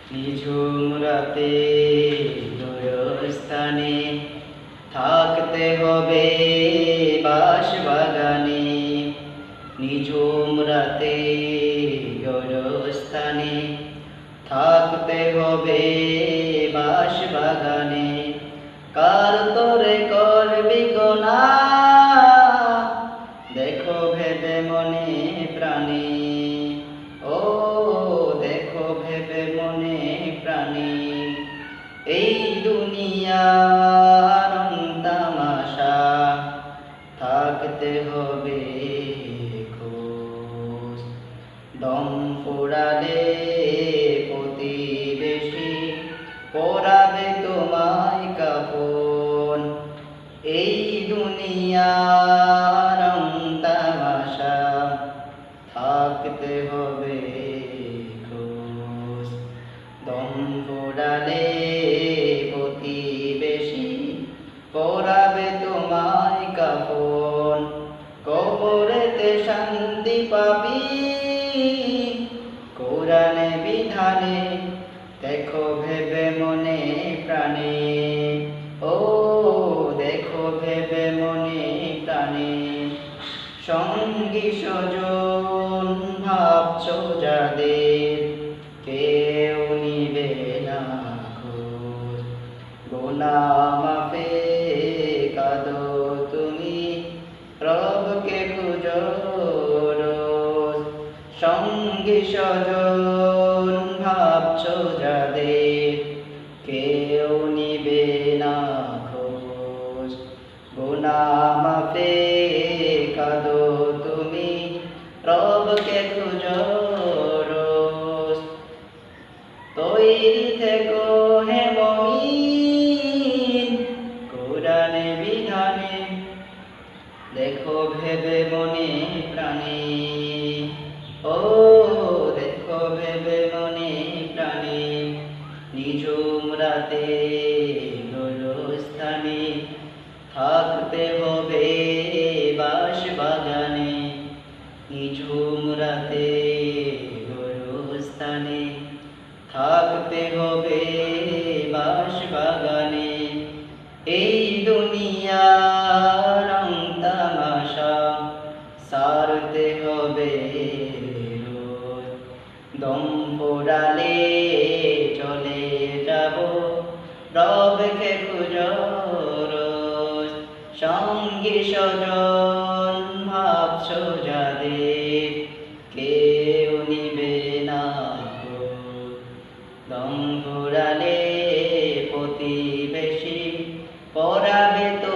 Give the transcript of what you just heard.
নিঝুম রাতে স্থানে থাকতে হবে বাঁশবাগানে। নিঝুম রাতে স্থানে থাকতে হবে বাঁশবাগানে। কার তোরে করবি গোনা, দেখো ভেবে মনে প্রাণে। ও দেখো ভেবে মনে প্রাণে। এই দুনিয়ার তামাশা থাকতে হবে খোঁজ। দম ফুরালে প্রতিবেশী পরাবে তোমায় কাফন। এই দুনিয়ার তামাশা থাকতে হবে খোঁজ। দম ফুরালে প্রতিবেশী পরাবে তোমায় কাফন। কবরেতে শান্তি পাবি কোরআনে বিধানে, দেখো ভেবে মনে প্রাণে। ও দেখো ভেবে মনে প্রাণে। সঙ্গী স্বজন ভাবছো যাদের, কেউ নিবে না খোঁজ। গুনাহ মাফে কাঁদো তুমি, রবকে খুঁজো রোজ। সঙ্গী স্বজন ভাবছো যাদের, কেউ নিবে না খোঁজ। গুনাহ মাফে কাঁদো তুমি, রবকে খুঁজো রোজ। তৈরি থেকো হে মুমিন কোরআনে বিধানে, দেখো ভেবে মনে প্রাণে। ও দেখো ভেবে মনে প্রাণে। নিঝুম রাতে স্থানে থাকতে হবে বাঁশবাগানে। নিঝুম রাতে স্থানে থাকতে হবে বাঁশবাগানে। এই দুনিয়ার তামাশা সারতে হবে রোজ। দম ফুরালে চলে যাব রবকে খুঁজো রোজ। সঙ্গী স্বজন ভাবছো যাদের, কেউ নিবে না খোঁজ। দম ফুরালে প্রতিবেশী পরাবে তো